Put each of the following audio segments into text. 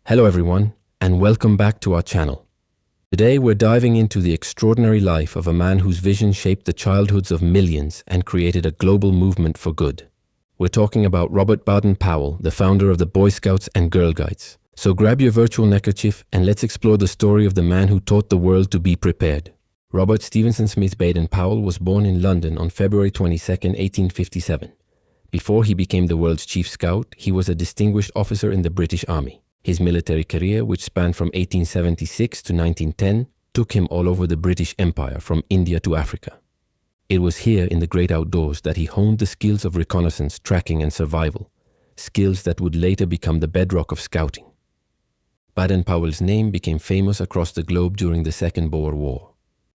Hello everyone, and welcome back to our channel. Today we're diving into the extraordinary life of a man whose vision shaped the childhoods of millions and created a global movement for good. We're talking about Robert Baden Powell, the founder of the Boy Scouts and Girl Guides. So grab your virtual neckerchief and let's explore the story of the man who taught the world to be prepared. Robert Stevenson Smith Baden Powell was born in London on February 22, 1857. Before he became the world's chief scout, he was a distinguished officer in the British Army. His military career, which spanned from 1876 to 1910, took him all over the British Empire, from India to Africa. It was here in the great outdoors that he honed the skills of reconnaissance, tracking and survival, skills that would later become the bedrock of scouting. Baden Powell's name became famous across the globe during the Second Boer War.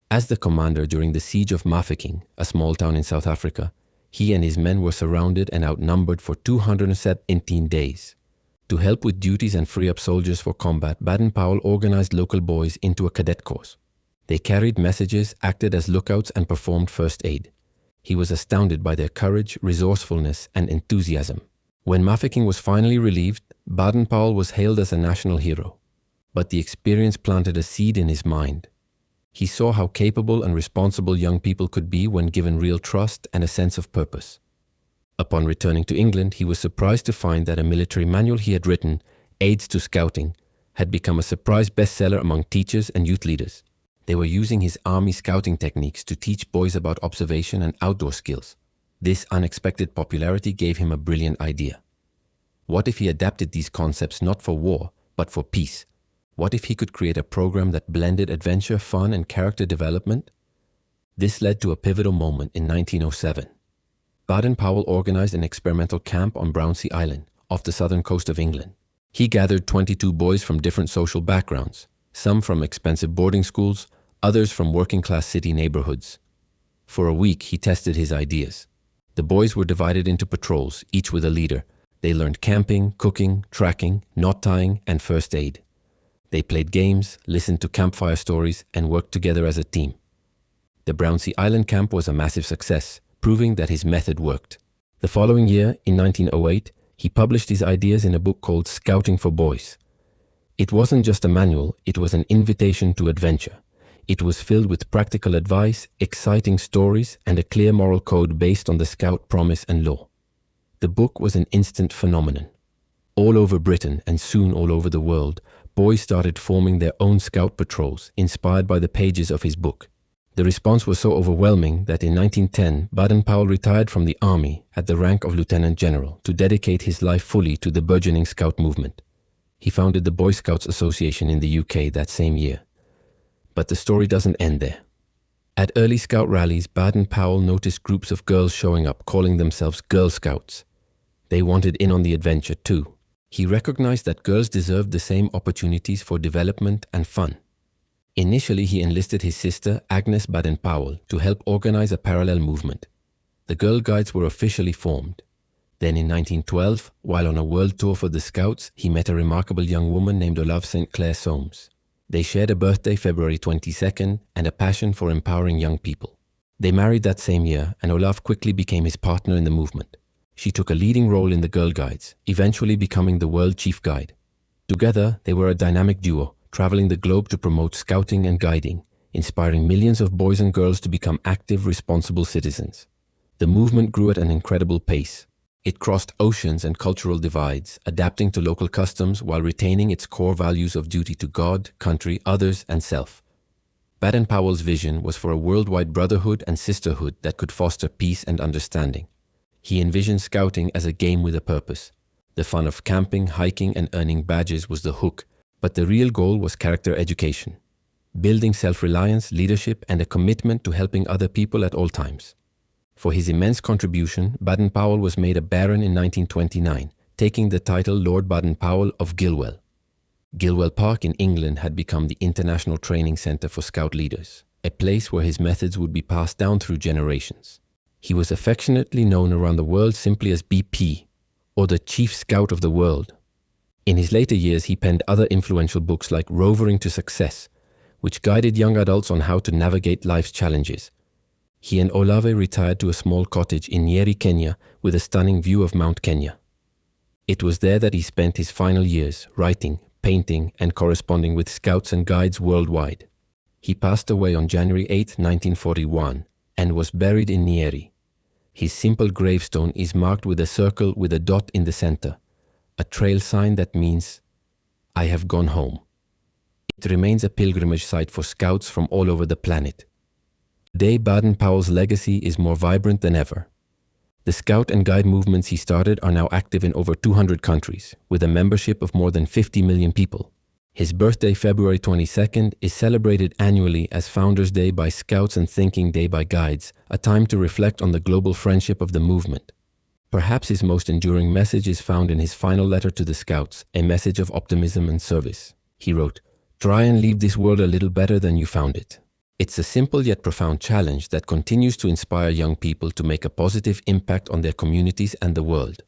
As the commander during the siege of Mafeking, a small town in South Africa, he and his men were surrounded and outnumbered for 217 days. To help with duties and free up soldiers for combat, Baden Powell organized local boys into a cadet course. They carried messages, acted as lookouts, and performed first aid. He was astounded by their courage, resourcefulness, and enthusiasm. When Mafeking was finally relieved, Baden Powell was hailed as a national hero. But the experience planted a seed in his mind. He saw how capable and responsible young people could be when given real trust and a sense of purpose. Upon returning to England, he was surprised to find that a military manual he had written, Aids to Scouting, had become a surprise bestseller among teachers and youth leaders. They were using his army scouting techniques to teach boys about observation and outdoor skills. This unexpected popularity gave him a brilliant idea. What if he adapted these concepts not for war, but for peace? What if he could create a program that blended adventure, fun, and character development? This led to a pivotal moment in 1907. Baden Powell organized an experimental camp on Brownsea Island, off the southern coast of England. He gathered 22 boys from different social backgrounds, some from expensive boarding schools, others from working-class city neighborhoods. For a week, he tested his ideas. The boys were divided into patrols, each with a leader. They learned camping, cooking, tracking, knot tying, and first aid. They played games, listened to campfire stories, and worked together as a team. The Brownsea Island camp was a massive success, proving that his method worked. The following year, in 1908, he published his ideas in a book called Scouting for Boys. It wasn't just a manual, it was an invitation to adventure. It was filled with practical advice, exciting stories, and a clear moral code based on the Scout promise and law. The book was an instant phenomenon. All over Britain, and soon all over the world, boys started forming their own scout patrols, inspired by the pages of his book. The response was so overwhelming that in 1910, Baden Powell retired from the army at the rank of lieutenant general to dedicate his life fully to the burgeoning scout movement. He founded the Boy Scouts Association in the UK that same year. But the story doesn't end there. At early scout rallies, Baden Powell noticed groups of girls showing up, calling themselves Girl Scouts. They wanted in on the adventure too. He recognized that girls deserved the same opportunities for development and fun. Initially, he enlisted his sister, Agnes Baden Powell, to help organize a parallel movement. The Girl Guides were officially formed. Then in 1912, while on a world tour for the Scouts, he met a remarkable young woman named Olave St. Clair Soames. They shared a birthday, February 22nd, and a passion for empowering young people. They married that same year, and Olave quickly became his partner in the movement. She took a leading role in the Girl Guides, eventually becoming the world chief guide. Together, they were a dynamic duo, traveling the globe to promote scouting and guiding, inspiring millions of boys and girls to become active, responsible citizens. The movement grew at an incredible pace. It crossed oceans and cultural divides, adapting to local customs while retaining its core values of duty to God, country, others, and self. Baden Powell's vision was for a worldwide brotherhood and sisterhood that could foster peace and understanding. He envisioned scouting as a game with a purpose. The fun of camping, hiking, and earning badges was the hook, but the real goal was character education, building self-reliance, leadership, and a commitment to helping other people at all times. For his immense contribution, Baden Powell was made a baron in 1929, taking the title Lord Baden Powell of Gilwell. Gilwell Park in England had become the international training center for scout leaders, a place where his methods would be passed down through generations. He was affectionately known around the world simply as BP, or the Chief Scout of the World. In his later years, he penned other influential books like Rovering to Success, which guided young adults on how to navigate life's challenges. He and Olave retired to a small cottage in Nyeri, Kenya, with a stunning view of Mount Kenya. It was there that he spent his final years, writing, painting, and corresponding with scouts and guides worldwide. He passed away on January 8, 1941, and was buried in Nieri. His simple gravestone is marked with a circle with a dot in the center, a trail sign that means, "I have gone home." It remains a pilgrimage site for scouts from all over the planet. Today, Baden Powell's legacy is more vibrant than ever. The scout and guide movements he started are now active in over 200 countries, with a membership of more than 50 million people. His birthday, February 22nd, is celebrated annually as Founders' Day by Scouts and Thinking Day by Guides, a time to reflect on the global friendship of the movement. Perhaps his most enduring message is found in his final letter to the Scouts, a message of optimism and service. He wrote, "Try and leave this world a little better than you found it." It's a simple yet profound challenge that continues to inspire young people to make a positive impact on their communities and the world.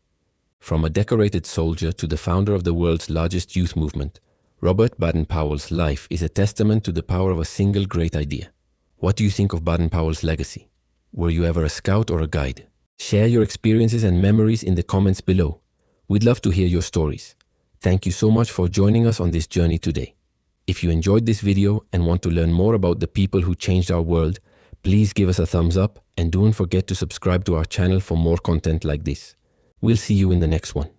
From a decorated soldier to the founder of the world's largest youth movement, Robert Baden-Powell's life is a testament to the power of a single great idea. What do you think of Baden-Powell's legacy? Were you ever a scout or a guide? Share your experiences and memories in the comments below. We'd love to hear your stories. Thank you so much for joining us on this journey today. If you enjoyed this video and want to learn more about the people who changed our world, please give us a thumbs up and don't forget to subscribe to our channel for more content like this. We'll see you in the next one.